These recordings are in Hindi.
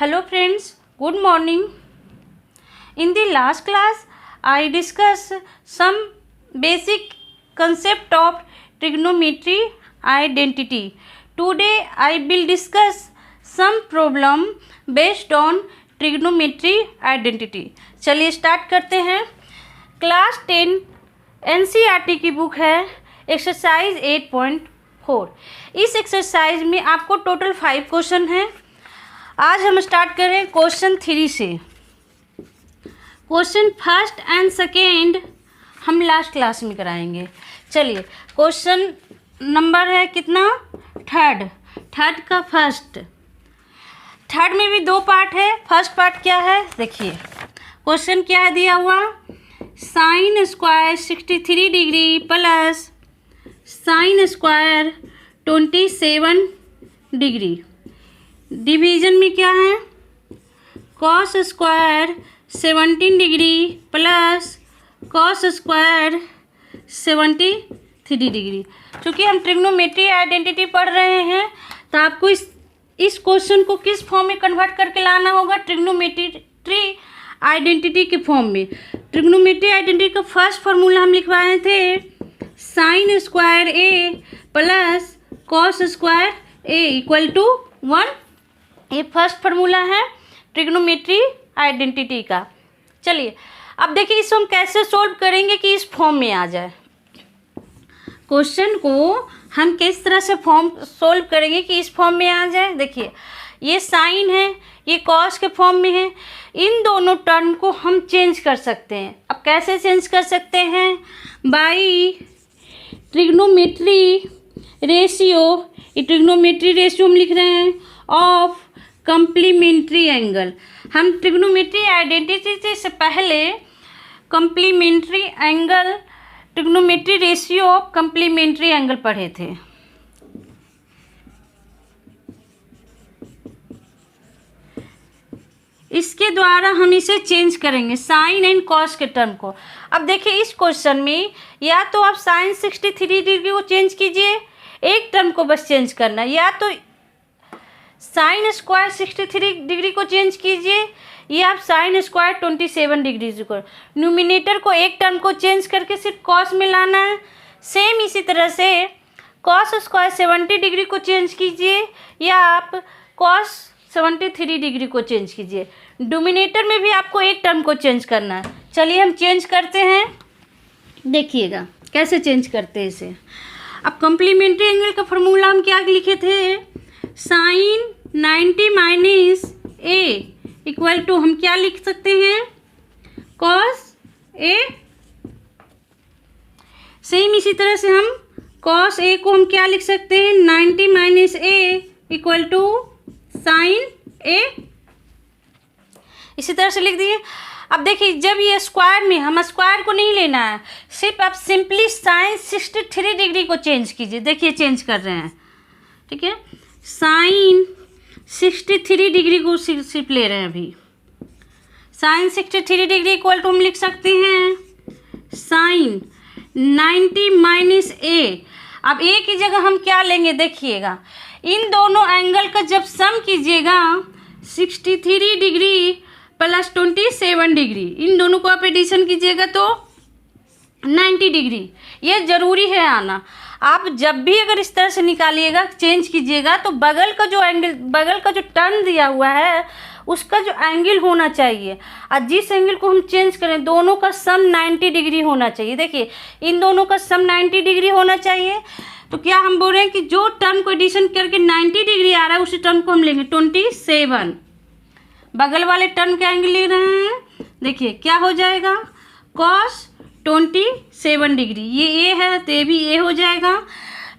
Hello friends, good morning. In the last class, I discussed some basic concept of trigonometry identity. Today, I will discuss some problem based on trigonometry identity. चलिए स्टार्ट करते हैं. क्लास 10 NCERT की बुक है एक्सरसाइज 8.4. इस एक्सरसाइज में आपको टोटल 5 क्वेश्चन हैं. आज हम स्टार्ट कर रहे हैं क्वेश्चन 3 से. क्वेश्चन फर्स्ट एंड सेकेंड हम लास्ट क्लास में कराएंगे. चलिए क्वेश्चन नंबर है कितना, थर्ड का फर्स्ट. थर्ड में भी 2 पार्ट है. फर्स्ट पार्ट क्या है देखिए. क्वेश्चन क्या है दिया हुआ, sine square 63 degree plus sine square 27 degree. Division में क्या है, cos square 17 degree plus cos square 73 degree. चूँकि हम ट्रिग्नोमेट्री आइडेंटिटी पढ़ रहे हैं तो आपको इस क्वेश्चन को किस फॉर्म में कन्वर्ट करके लाना होगा, ट्रिग्नोमेट्री आइडेंटिटी के फॉर्म में. ट्रिग्नोमेट्री आइडेंटिटी का फर्स्ट फार्मूला हम लिखवाए थे, sine square A plus cos square A equal to 1. ये फर्स्ट फार्मूला है ट्रिग्नोमेट्री आइडेंटिटी का. चलिए अब देखिए इसको हम कैसे सोल्व करेंगे कि इस फॉर्म में आ जाए. क्वेश्चन को हम किस तरह से फॉर्म सोल्व करेंगे कि इस फॉर्म में आ जाए. देखिए ये साइन है, ये कॉस के फॉर्म में है. इन दोनों टर्म को हम चेंज कर सकते हैं. अब कैसे चेंज कर सकते हैं, बाई ट्रिग्नोमेट्री रेशियो. ये ट्रिग्नोमेट्री रेशियो हम लिख रहे हैं ऑफ कम्प्लीमेंट्री एंगल. हम ट्रिग्नोमेट्री आइडेंटिटी से पहले complementary angle, trigonometry ratio of complementary angle पढ़े थे. इसके द्वारा हम इसे चेंज करेंगे साइन एंड कॉस के टर्म को. अब देखिए इस क्वेश्चन में या तो आप साइन 63 डिग्री को चेंज कीजिए, एक टर्म को बस चेंज करना, या तो साइन स्क्वायर 63 डिग्री को चेंज कीजिए, या आप साइन स्क्वायर 27 डिग्री को. न्यूमिनेटर को एक टर्म को चेंज करके सिर्फ कॉस में लाना है. सेम इसी तरह से कॉस स्क्वायर 70 डिग्री को चेंज कीजिए, या आप कॉस 73 डिग्री को चेंज कीजिए. डोमिनेटर में भी आपको एक टर्म को चेंज करना है. चलिए हम चेंज करते हैं, देखिएगा कैसे चेंज करते हैं इसे. अब कम्प्लीमेंट्री एंगल का फॉर्मूला हम क्या लिखे थे, sine 90 minus A equal to हम क्या लिख सकते हैं, कॉस ए. सेम इसी तरह से हम कॉस ए को हम क्या लिख सकते हैं, 90 minus A equal to sine A. इसी तरह से लिख दिए. अब देखिए जब ये स्क्वायर में, हम स्क्वायर को नहीं लेना है, सिर्फ आप सिंपली साइन 63 डिग्री को चेंज कीजिए. देखिए चेंज कर रहे हैं, ठीक है. साइन 63 डिग्री को सिर्फ ले रहे हैं अभी. साइन 63 डिग्री इक्वल टू हम लिख सकते हैं साइन 90 माइनस ए. अब ए की जगह हम क्या लेंगे देखिएगा, इन दोनों एंगल का जब सम कीजिएगा 63 डिग्री प्लस 27 डिग्री, इन दोनों को आप एडिशन कीजिएगा तो 90 डिग्री. ये ज़रूरी है आना. आप जब भी अगर इस तरह से निकालिएगा, चेंज कीजिएगा, तो बगल का जो एंगल, बगल का जो टर्न दिया हुआ है उसका जो एंगल होना चाहिए, और जिस एंगल को हम चेंज करें दोनों का सम 90 डिग्री होना चाहिए. देखिए इन दोनों का सम 90 डिग्री होना चाहिए. तो क्या हम बोल रहे हैं कि जो टर्म को एडिशन करके 90 डिग्री आ रहा है उसी टर्म को हम लेंगे 27. बगल वाले टर्म का एंगल ले रहे हैं. देखिए क्या हो जाएगा, कॉस 27 डिग्री. ये ए है तो ये भी ए हो जाएगा.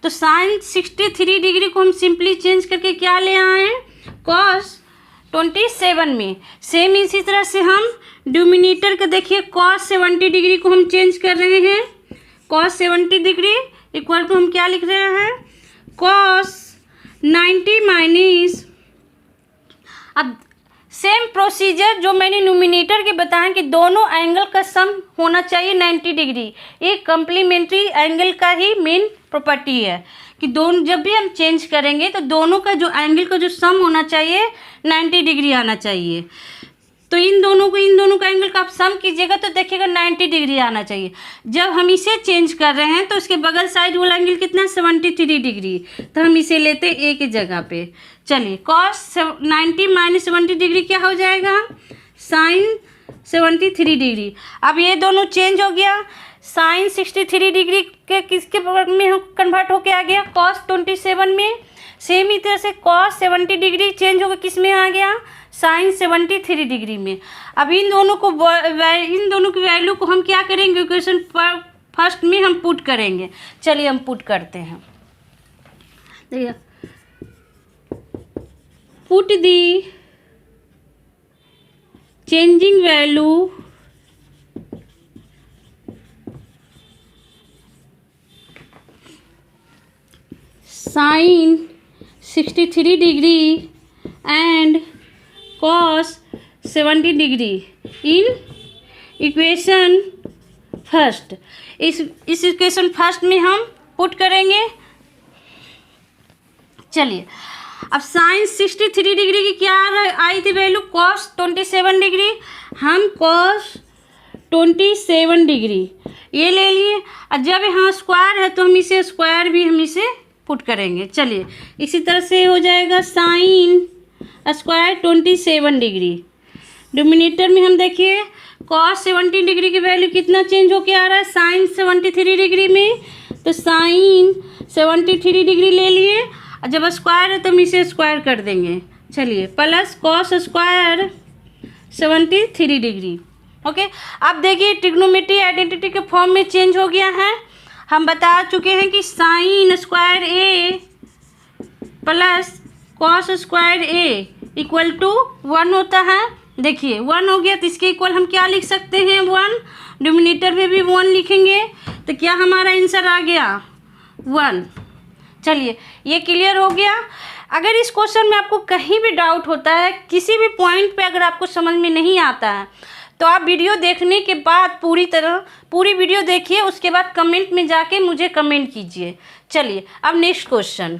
तो साइन 63 डिग्री को हम सिंपली चेंज करके क्या ले आए, कॉस 27 में. सेम इसी तरह से हम डिनोमिनेटर का देखिए कॉस 70 डिग्री को हम चेंज कर रहे हैं. कॉस 70 डिग्री इक्वल टू हम क्या लिख रहे हैं, कॉस 90 माइनस. अब सेम प्रोसीजर जो मैंने न्यूमिनेटर के बताया कि दोनों एंगल का सम होना चाहिए 90 डिग्री. ये कम्प्लीमेंट्री एंगल का ही मेन प्रॉपर्टी है कि दोनों जब भी हम चेंज करेंगे तो दोनों का जो एंगल का जो सम होना चाहिए 90 डिग्री आना चाहिए। तो इन दोनों का एंगल का आप सम कीजिएगा तो देखिएगा 90 डिग्री आना चाहिए। जब हम इसे चेंज कर रहे हैं तो इसके बगल साइड वाला एंगल कितना है 73 डिग्री, तो हम इसे लेते ए की जगह पे। चलिए कॉस 90 माइनस 70 डिग्री क्या हो जाएगा, साइन 73 डिग्री। अब ये दोनों चेंज हो गया, साइन 63 डिग्री के किसके में कन्वर्ट होके आ गया, कॉस 27 में। सेम ही तरह से कॉस 70 डिग्री चेंज होकर किस में आ गया, साइन 73 डिग्री में। अब इन दोनों की वैल्यू को हम क्या करेंगे, इक्वेशन फर्स्ट में हम पुट करेंगे। चलिए हम पुट करते हैं। देखिए put the changing value sine 63 degree and cos 70 degree in equation first. इस इक्वेशन फर्स्ट में हम पुट करेंगे। चलिए अब साइन 63 डिग्री की क्या आई थी वैल्यू, cos 27 डिग्री, हम cos 27 डिग्री ये ले लिए। और जब यहाँ स्क्वायर है तो हम इसे स्क्वायर भी हम इसे पुट करेंगे। चलिए इसी तरह से हो जाएगा साइन स्क्वायर 27 डिग्री। डिनोमिनेटर में हम देखिए cos 70 डिग्री की वैल्यू कितना चेंज होके आ रहा है, साइन 73 डिग्री में, तो साइन 73 डिग्री ले लिए। और जब स्क्वायर है तो हम इसे स्क्वायर कर देंगे। चलिए plus cos square 73 degree. Okay, अब देखिए ट्रिग्नोमेट्री आइडेंटिटी के फॉर्म में चेंज हो गया है। हम बता चुके हैं कि sine square A plus cos square A equal to 1 होता है। देखिए 1 हो गया तो इसके इक्वल हम क्या लिख सकते हैं, 1। डिनोमिनेटर में भी 1 लिखेंगे तो क्या हमारा आंसर आ गया, 1। चलिए ये क्लियर हो गया। अगर इस क्वेश्चन में आपको कहीं भी डाउट होता है, किसी भी पॉइंट पे अगर आपको समझ में नहीं आता है, तो आप वीडियो देखने के बाद पूरी वीडियो देखिए, उसके बाद कमेंट में जाके मुझे कमेंट कीजिए। चलिए अब नेक्स्ट क्वेश्चन।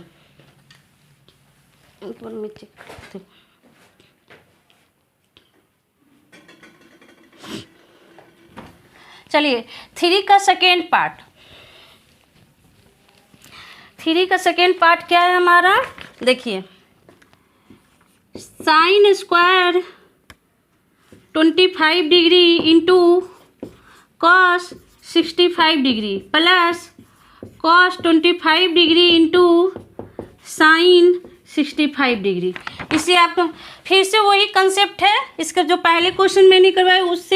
चलिए 3 का सेकेंड पार्ट। 3 का सेकेंड पार्ट क्या है हमारा, देखिए sine square 25 degree into cos 65 degree plus cos 25 degree into sine 65 degree. इसे आप फिर से वही कंसेप्ट है, इसका जो पहले क्वेश्चन मैंने करवाया उस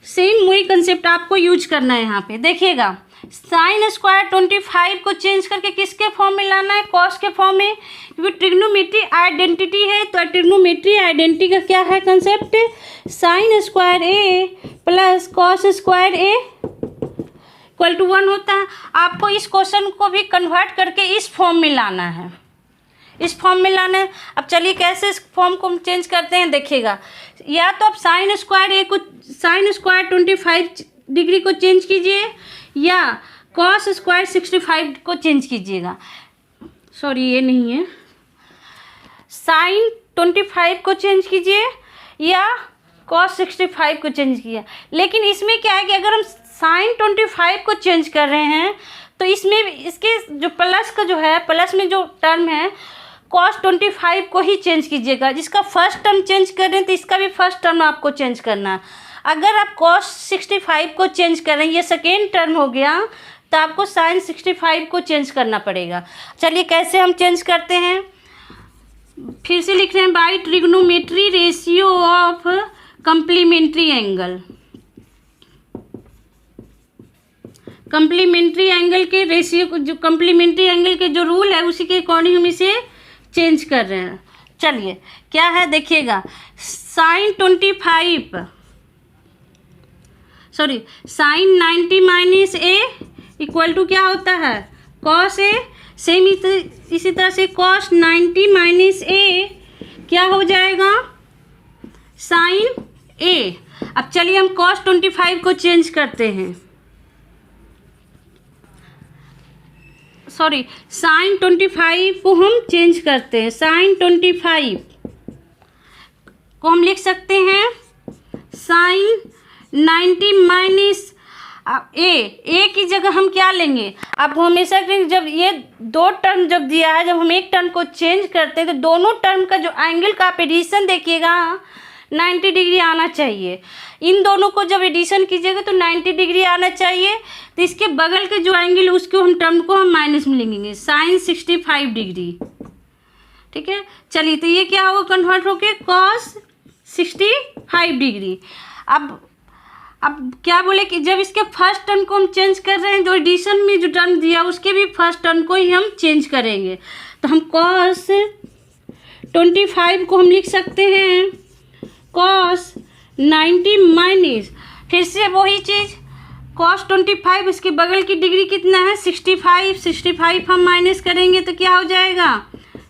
सेम वही कंसेप्ट आपको यूज करना है। यहाँ पे देखिएगा साइन स्क्वायर 25 को चेंज करके किसके फॉर्म में लाना है, कॉस के फॉर्म में, क्योंकि ट्रिग्नोमेट्री आइडेंटिटी है। तो ट्रिग्नोमेट्री आइडेंटिटी का क्या है concept, sine square A plus cos square A equal to 1 होता है। आपको इस क्वेश्चन को भी कन्वर्ट करके इस फॉर्म में लाना है, इस फॉर्म में लाना है। अब चलिए कैसे इस फॉर्म को चेंज करते हैं, देखिएगा या तो आप साइन स्क्वायर ए को साइन स्क्वायर 25 डिग्री को चेंज कीजिए या कॉस स्क्वायर 65 को चेंज कीजिएगा। सॉरी ये नहीं है, साइन 25 को चेंज कीजिए या कॉस 65 को चेंज किया। लेकिन इसमें क्या है कि अगर हम साइन 25 को चेंज कर रहे हैं तो इसमें इसके जो प्लस का जो है, प्लस में जो टर्म है कॉस 25 को ही चेंज कीजिएगा। जिसका फर्स्ट टर्म चेंज कर रहे हैं तो इसका भी फर्स्ट टर्म आपको चेंज करना है। अगर आप कॉस 65 को चेंज कर रहे हैं, ये सेकेंड टर्म हो गया, तो आपको साइन 65 को चेंज करना पड़ेगा। चलिए कैसे हम चेंज करते हैं, फिर से लिख रहे हैं, by trigonometry ratio of complementary angle. Complementary angle के रेशियो को, जो कंप्लीमेंट्री एंगल के जो रूल है उसी के अकॉर्डिंग हम इसे चेंज कर रहे हैं। चलिए क्या है देखिएगा, sine 90 minus A equal to क्या होता है, कॉस ए। सेम इसी तरह से कॉस 90 माइनस ए क्या हो जाएगा, साइन ए। अब चलिए हम कॉस 25 को चेंज करते हैं। सॉरी साइन 25 को हम चेंज करते हैं। साइन 25 को हम लिख सकते हैं साइन 90 माइनस ए की जगह हम क्या लेंगे। आप हमेशा जब ये दो टर्म जब दिया है, जब हम एक टर्म को चेंज करते हैं तो दोनों टर्म का जो एंगल का आप एडिशन देखिएगा 90 डिग्री आना चाहिए। इन दोनों को जब एडिशन कीजिएगा तो 90 डिग्री आना चाहिए। तो इसके बगल के जो एंगल उसको हम टर्म को हम माइनस में लेंगे, साइन 65 डिग्री। ठीक है, चलिए तो ये क्या होगा, कन्वर्ट होके कॉस 65 डिग्री। अब क्या बोले कि जब इसके फर्स्ट टर्म को हम चेंज कर रहे हैं, जो एडिशन में जो टर्म दिया उसके भी फर्स्ट टर्म को ही हम चेंज करेंगे। तो हम कॉस 25 को हम लिख सकते हैं कॉस 90 माइनस, फिर से वही चीज़ कॉस 25, इसके बगल की डिग्री कितना है 65, 65 हम माइनस करेंगे तो क्या हो जाएगा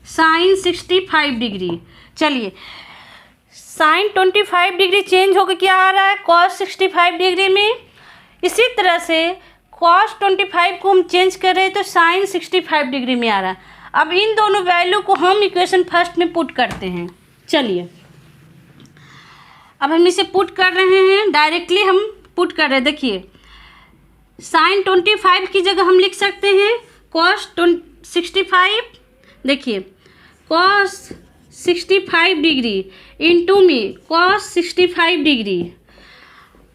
साइन 65 डिग्री। चलिए साइन 25 डिग्री चेंज होकर क्या आ रहा है कॉस 65 डिग्री में। इसी तरह से कॉस 25 को हम चेंज कर रहे हैं तो साइन 65 डिग्री में आ रहा है। अब इन दोनों वैल्यू को हम इक्वेशन फर्स्ट में पुट करते हैं। चलिए अब हम इसे पुट कर रहे हैं, डायरेक्टली हम पुट कर रहे हैं। देखिए साइन 25 की जगह हम लिख सकते हैं कॉस 65, देखिए कॉस 65 डिग्री इंटू में कॉस 65 डिग्री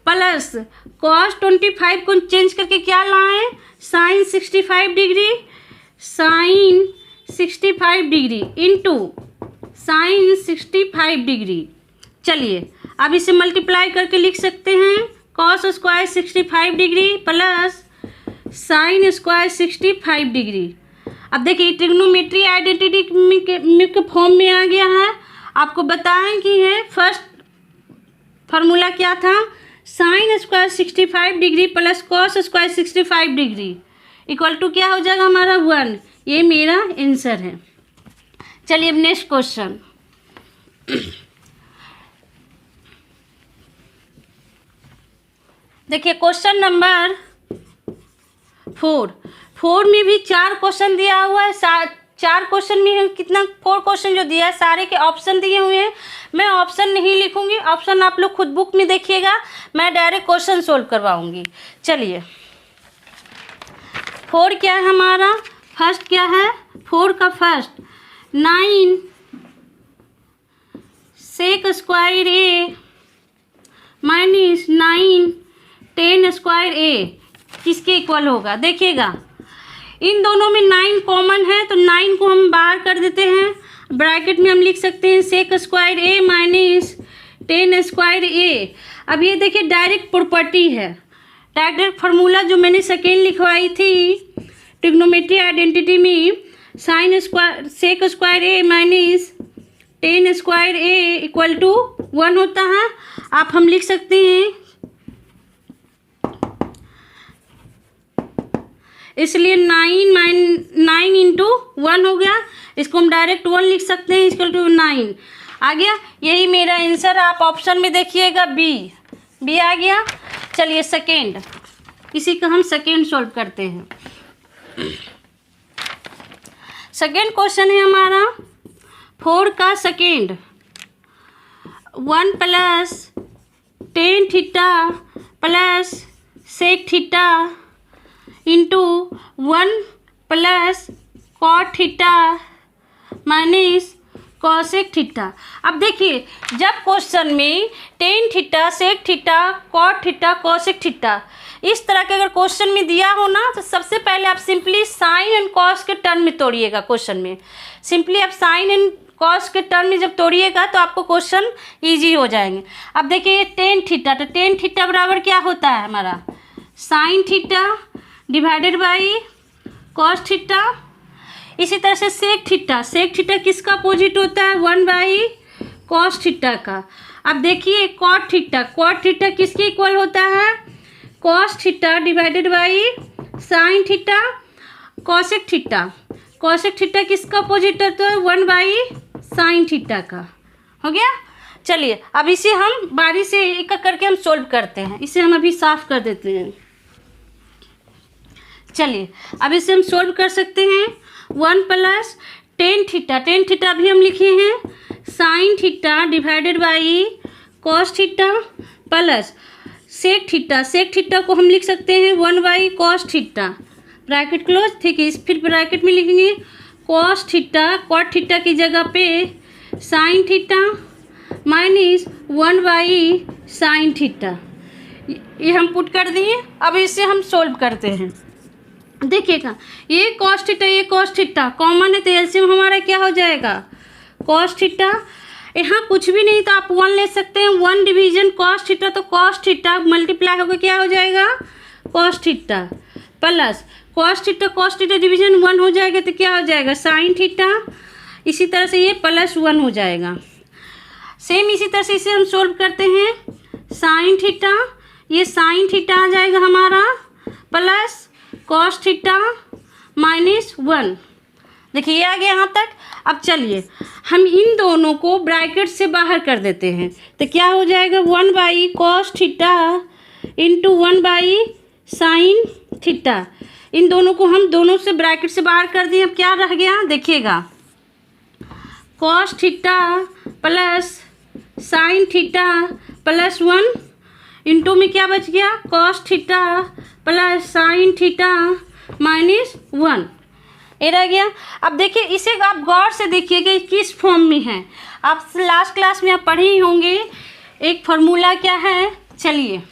प्लस कॉस 25 को चेंज करके क्या लाएं sine 65 degree, sine 65 degree into sine 65 degree. चलिए अब इसे मल्टीप्लाई करके लिख सकते हैं cos square 65 degree plus sine square 65 degree. अब देखिए ट्रिग्नोमेट्री आइडेंटिटी के फॉर्म में आ गया है। आपको बताएं कि है फर्स्ट फार्मूला क्या था, sine square 65 degree plus cos square 65 degree equal to क्या हो जाएगा हमारा 1। ये मेरा आंसर है। चलिए अब नेक्स्ट क्वेश्चन। देखिए क्वेश्चन नंबर 4 में भी 4 क्वेश्चन दिया हुआ है। 4 क्वेश्चन में कितना 4 क्वेश्चन जो दिया है सारे के ऑप्शन दिए हुए हैं। मैं ऑप्शन नहीं लिखूंगी, ऑप्शन आप लोग खुद बुक में देखिएगा, मैं डायरेक्ट क्वेश्चन सोल्व करवाऊंगी। चलिए 4 क्या है हमारा, फर्स्ट क्या है 4 का फर्स्ट 9 सेक स्क्वायर ए माइनस 9 10 स्क्वायर ए किसके इक्वल होगा। देखिएगा इन दोनों में 9 कॉमन है तो 9 को हम बाहर कर देते हैं, ब्रैकेट में हम लिख सकते हैं sec square A minus 10 square a. अब ये देखिए डायरेक्ट प्रॉपर्टी है, डायरेक्ट फार्मूला जो मैंने सेकेंड लिखवाई थी ट्रिग्नोमेट्री आइडेंटिटी में, sine square sec square A minus 10 square A equal to 1 होता है। आप हम लिख सकते हैं इसलिए 9 इंटू 1 हो गया, इसको हम डायरेक्ट 1 लिख सकते हैं इक्वल टू 9 आ गया। यही मेरा आंसर। आप ऑप्शन में देखिएगा बी आ गया। चलिए सेकेंड, इसी का हम सेकेंड सॉल्व करते हैं। सेकेंड क्वेश्चन है हमारा 4 का second 1 plus tan theta plus sec theta into 1 plus cot theta minus cosec theta. अब देखिए जब क्वेश्चन में tan theta sec theta cot theta cosec theta इस तरह के अगर क्वेश्चन में दिया हो ना तो सबसे पहले आप सिंपली साइन एंड कॉस के टर्म में तोड़िएगा। क्वेश्चन में सिंपली आप साइन एंड कॉस के टर्म में जब तोड़िएगा तो आपको क्वेश्चन इजी हो जाएंगे। अब देखिए टेन थीटा, तो टेन थीटा बराबर क्या होता है हमारा sign theta divided by cos theta. इसी तरह से सेक थीटा किसका अपोजिट होता है 1 बाई कॉस थीटा का। अब देखिए कॉट थीटा किसके इक्वल होता है cos theta divided by sine theta. Cosec theta किसका अपोजिट होता है 1 बाई साइन थीटा का। हो गया। चलिए अब इसे हम बारी से एक करके हम सोल्व करते हैं। इसे हम अभी साफ कर देते हैं। चलिए अब इसे हम सोल्व कर सकते हैं। 1 प्लस टेन थीटा भी हम लिखे हैं sine theta divided by cos theta plus sec theta को हम लिख सकते हैं 1 by cos theta, bracket close. ठीक है, इस फिर ब्रैकेट में लिखेंगे कॉस थीटा, कॉट थीटा की जगह पे sine theta minus 1 by sine theta, ये हम पुट कर दिए। अब इसे हम सोल्व करते हैं। देखिएगा ये कॉस थीटा कॉमन है तो एलसीएम हमारा क्या हो जाएगा कॉस थीटा। यहाँ कुछ भी नहीं तो आप 1 ले सकते हैं, 1 डिवीजन कॉस थीटा, तो कॉस थीटा मल्टीप्लाई होकर क्या हो जाएगा cos theta plus cos theta division 1 हो जाएगा तो क्या हो जाएगा साइन थीटा। इसी तरह से ये +1 हो जाएगा। सेम इसी तरह से इसे हम सोल्व करते हैं। साइन थीटा, ये साइन थीटा आ जाएगा हमारा प्लस कॉस थीटा -1। देखिए ये आ गया यहाँ तक। अब चलिए हम इन दोनों को ब्रैकेट से बाहर कर देते हैं तो क्या हो जाएगा 1 by cos theta into 1 by sine theta. इन दोनों को हम दोनों से ब्रैकेट से बाहर कर दिए। अब क्या रह गया देखिएगा cos theta plus sine theta +1 into में क्या बच गया cos theta plus sine theta -1, ये रह गया। अब देखिए इसे आप गौर से देखिएगा किस फॉर्म में है। आप लास्ट क्लास में आप पढ़े ही होंगे, एक फार्मूला क्या है, चलिए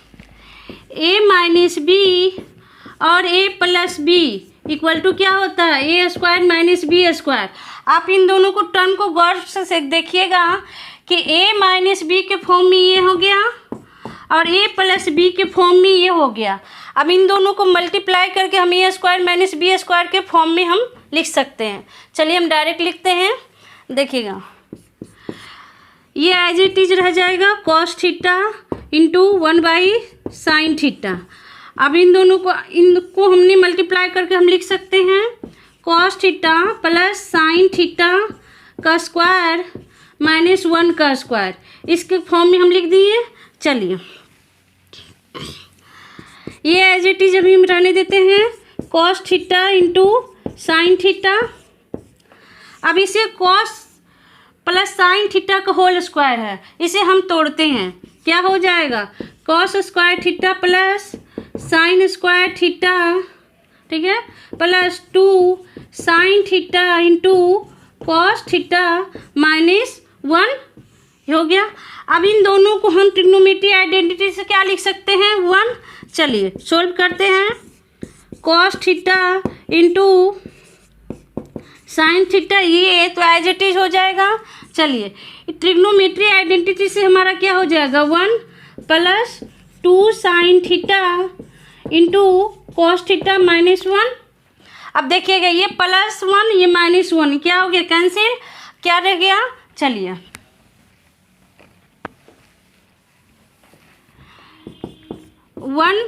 a माइनस बी और a plus b equal to क्या होता है a square minus b square. आप इन दोनों को टर्म को गौर से देखिएगा कि a माइनस बी के फॉर्म में ये हो गया और a प्लस बी के फॉर्म में ये हो गया। अब इन दोनों को मल्टीप्लाई करके हम a square minus b square के फॉर्म में हम लिख सकते हैं। चलिए हम डायरेक्ट लिखते हैं। देखिएगा ये एज इट इज रह जाएगा cos theta into 1 by sine theta. अब इन दोनों को इनको हमने मल्टीप्लाई करके हम लिख सकते हैं cos theta plus sine theta का स्क्वायर -1 का स्क्वायर, इसके फॉर्म में हम लिख दिए। चलिए ये एज इट इज अभी हम रहने देते हैं cos theta into sine theta. अब इसे कॉस प्लस साइन थीटा का होल स्क्वायर है, इसे हम तोड़ते हैं, क्या हो जाएगा cos square theta plus sine square theta, ठीक है, +2 sine theta into cos theta -1 हो गया। अब इन दोनों को हम ट्रिग्नोमेट्री आइडेंटिटी से क्या लिख सकते हैं 1। चलिए सोल्व करते हैं cos theta into sine theta, ये तो एज इट इज हो जाएगा। चलिए ट्रिग्नोमेट्री आइडेंटिटी से हमारा क्या हो जाएगा 1 + 2 sine theta into cos theta -1। अब देखिएगा ये +1 ये -1 क्या हो गया कैंसिल, क्या रह गया। चलिए 1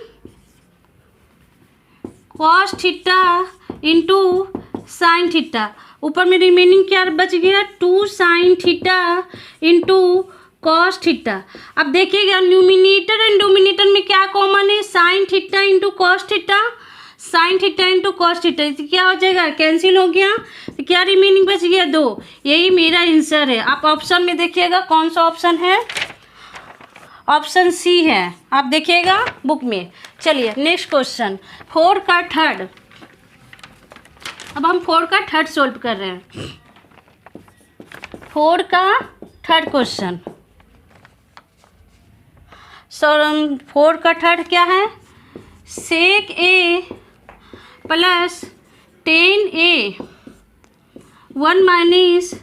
cos theta into sine theta, ऊपर में रिमेनिंग क्या बच गया 2 sine theta into cos theta. अब देखिएगा न्यूमिनेटर एंड डोमिनेटर में क्या कॉमन है sine theta into cos theta, sine theta into cos theta, क्या हो जाएगा कैंसिल हो गया। तो क्या रिमेनिंग बच गया 2, यही मेरा आंसर है। आप ऑप्शन में देखिएगा कौन सा ऑप्शन है, ऑप्शन सी है, आप देखिएगा बुक में। चलिए नेक्स्ट क्वेश्चन 4 का थर्ड। अब हम 4 का थर्ड सोल्व कर रहे हैं। 4 का थर्ड क्वेश्चन, सर 4 का थर्ड क्या है, सेक ए प्लस 10a 1 माइनस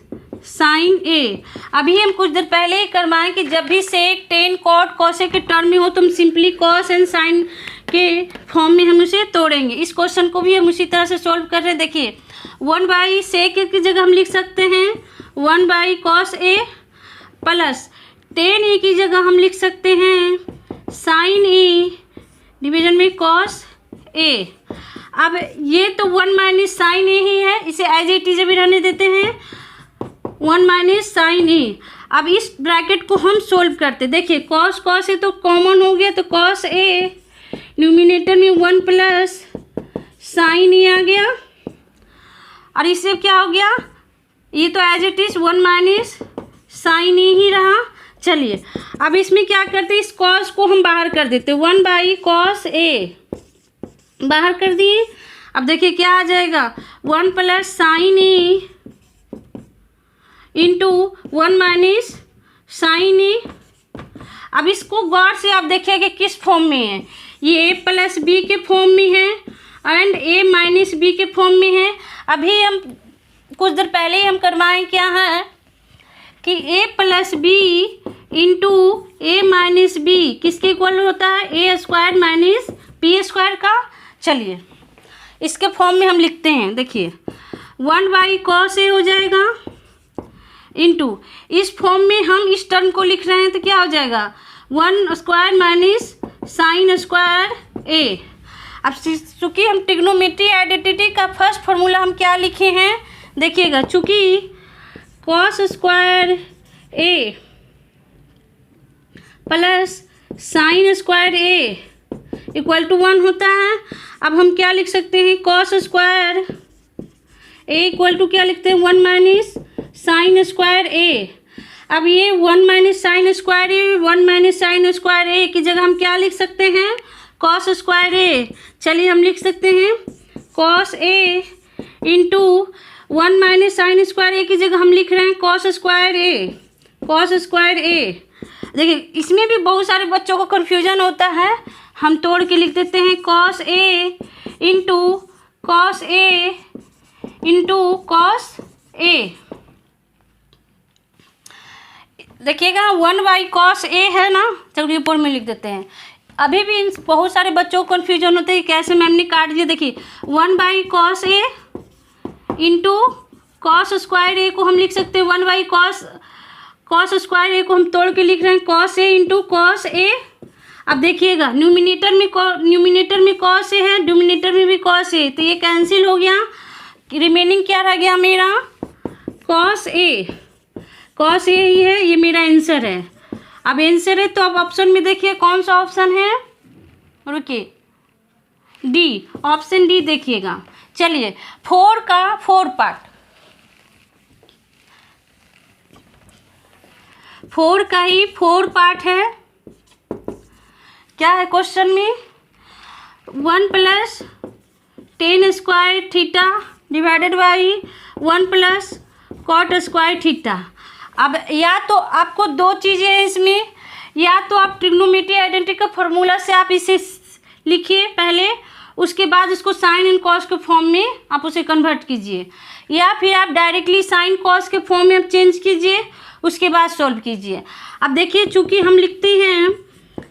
साइन ए। अभी हम कुछ देर पहले ही करवाएं कि जब भी सेक 10 कॉट कॉसेक के टर्म में हो तो हम सिंपली कॉस एंड साइन के फॉर्म में हम उसे तोड़ेंगे। इस क्वेश्चन को भी हम उसी तरह से सॉल्व कर रहे हैं। देखिए 1 बाई सेक की जगह हम लिख सकते हैं 1 by cos A plus 10a की जगह हम लिख सकते हैं साइन ए डिवीजन में कॉस ए। अब ये तो 1 माइनस साइन ए ही है, इसे एज इट इज भी रहने देते हैं 1 माइनस साइन ए। अब इस ब्रैकेट को हम सोल्व करते, देखिए कॉस कॉस ए तो कॉमन हो गया, तो कॉस ए न्यूमिनेटर में 1 प्लस साइन ए आ गया, और इससे क्या हो गया, ये तो as it is 1 minus sine A ही रहा। चलिए अब इसमें क्या करते हैं, इस कॉस को हम बाहर कर देते, 1 बाई कॉस ए बाहर कर दिए। अब देखिए क्या आ जाएगा, 1 प्लस साइन ए इंटू 1 माइनस साइन ए। अब इसको गौर से आप देखिए कि किस फॉर्म में है, ये ए प्लस बी के फॉर्म में है एंड ए माइनस बी के फॉर्म में है। अभी हम कुछ देर पहले ही हम करवाएं क्या है कि ए प्लस बी इंटू ए माइनस बी किसके इक्वल होता है, ए स्क्वायर माइनस बी स्क्वायर का। चलिए इसके फॉर्म में हम लिखते हैं, देखिए 1 बाई कॉस ए हो जाएगा इंटू, इस फॉर्म में हम इस टर्म को लिख रहे हैं तो क्या हो जाएगा, 1 square minus sine square a. अब चूँकि हम ट्रिग्नोमेट्री आइडेंटिटी का फर्स्ट फार्मूला हम क्या लिखे हैं, देखिएगा, चूँकि cos square A plus sine square A equal to 1 होता है। अब हम क्या लिख सकते हैं, cos square A equal to क्या लिखते हैं, 1 माइनस साइन स्क्वायर ए। अब ये 1 माइनस साइन स्क्वायर ए, 1 माइनस साइन स्क्वायर ए की जगह हम क्या लिख सकते हैं, कॉस स्क्वायर ए। चलिए हम लिख सकते हैं cos A into 1 minus sine square ए की जगह हम लिख रहे हैं कॉस स्क्वायर ए, कॉस स्क्वायर ए। देखिए इसमें भी बहुत सारे बच्चों को कन्फ्यूजन होता है, हम तोड़ के लिख देते हैं cos A into cos A into cos A. देखिएगा 1 बाई कॉस ए है ना, चलिए ऊपर में लिख देते हैं। अभी भी इन बहुत सारे बच्चों को कन्फ्यूजन होता है कैसे मैम ने काट दिया। देखिए 1 by cos A into cos square A को हम लिख सकते हैं 1 बाई कॉस स्क्वायर ए को हम तोड़ के लिख रहे हैं cos A into cos A. अब देखिएगा न्यूमिनेटर में कॉस ए है, डिनोमिनेटर में भी कॉस ए, तो ये कैंसिल हो गया, रिमेनिंग क्या रह गया मेरा, कॉस ए। कॉस ए ही है, ये मेरा आंसर है। अब आंसर है तो अब ऑप्शन में देखिए कौन सा ऑप्शन है, रुकिए, डी, ऑप्शन डी देखिएगा। चलिए 4 का 4 पार्ट, 4 का ही 4 पार्ट है। क्या है क्वेश्चन में, 1 plus tan square theta divided by 1 plus cot square theta. अब या तो आपको दो चीज़ें हैं इसमें, या तो आप ट्रिग्नोमेट्री आइडेंटिटी का फार्मूला से आप इसे लिखिए पहले, उसके बाद इसको साइन एंड कॉस के फॉर्म में आप उसे कन्वर्ट कीजिए, या फिर आप डायरेक्टली साइन कॉस के फॉर्म में आप चेंज कीजिए, उसके बाद सॉल्व कीजिए। अब देखिए चूँकि हम लिखते हैं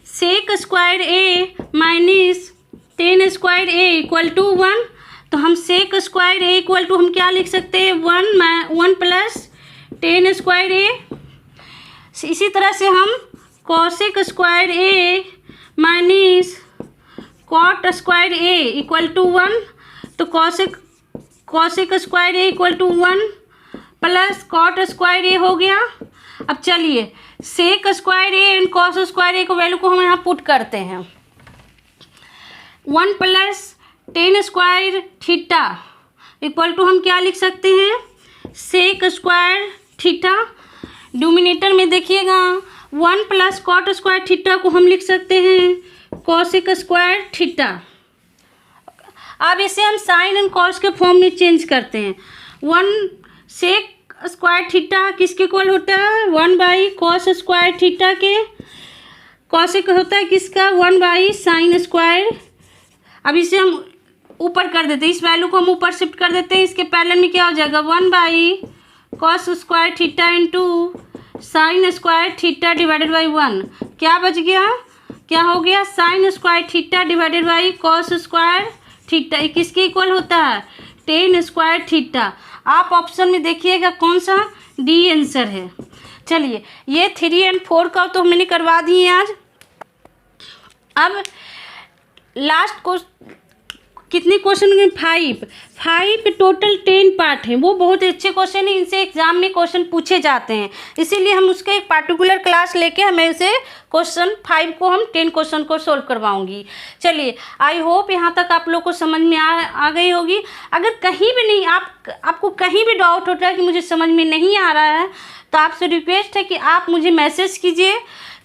sec square A minus tan square A equal to 1, तो हम sec square A equal to हम क्या लिख सकते हैं, 1 प्लस टेन स्क्वायर ए। इसी तरह से हम cosec square A minus cot square A equal to 1, तो cosec square A equal to 1 plus cot square A हो गया। अब चलिए sec square A and cos square A को वैल्यू को हम यहाँ पुट करते हैं, 1 plus tan square theta equal to हम क्या लिख सकते हैं, सेक स्क्वायर थीटा। डिनोमिनेटर में देखिएगा 1 प्लस कॉट स्क्वायर थीटा को हम लिख सकते हैं कॉसेक स्क्वायर थीटा। अब इसे हम साइन एंड कॉस के फॉर्म में चेंज करते हैं, 1 सेक स्क्वायर थीटा किसके इक्वल होता है, 1 बाई कॉस स्क्वायर थीटा के, कॉसेक होता है किसका, 1 बाई साइन स्क्वायर। अब इसे हम ऊपर कर देते हैं, इस वैल्यू को हम ऊपर शिफ्ट कर देते हैं, इसके पैरेलल में क्या हो जाएगा, 1 by cos square theta into sine square theta divided by 1, क्या बच गया, क्या हो गया, sine square theta divided by cos square theta. ये किसके इक्वल होता है, टेन स्क्वायर थीटा। आप ऑप्शन में देखिएगा कौन सा, डी आंसर है। चलिए ये 3 और 4 का तो मैंने करवा दिए आज। अब लास्ट को कितने क्वेश्चन होंगे? 5 टोटल 10 पार्ट हैं। वो बहुत अच्छे क्वेश्चन हैं, इनसे एग्जाम में क्वेश्चन पूछे जाते हैं, इसीलिए हम उसके एक पार्टिकुलर क्लास लेके हमें उसे क्वेश्चन 5 को हम 10 क्वेश्चन को सोल्व करवाऊंगी। चलिए, आई होप यहाँ तक आप लोग को समझ में आ गई होगी। अगर कहीं भी नहीं आपको कहीं भी डाउट होता है कि मुझे समझ में नहीं आ रहा है, तो आपसे रिक्वेस्ट है कि आप मुझे मैसेज कीजिए,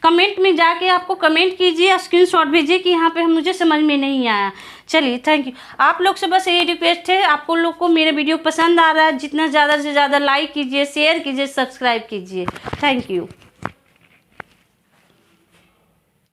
कमेंट में जाके आपको कमेंट कीजिए, स्क्रीनशॉट भेजिए कि यहाँ पे हम मुझे समझ में नहीं आया। चलिए, थैंक यू। आप लोग से बस यही रिक्वेस्ट है, आपको लोग को मेरा वीडियो पसंद आ रहा है, जितना ज़्यादा से ज़्यादा लाइक कीजिए, शेयर कीजिए, सब्सक्राइब कीजिए। Thank you.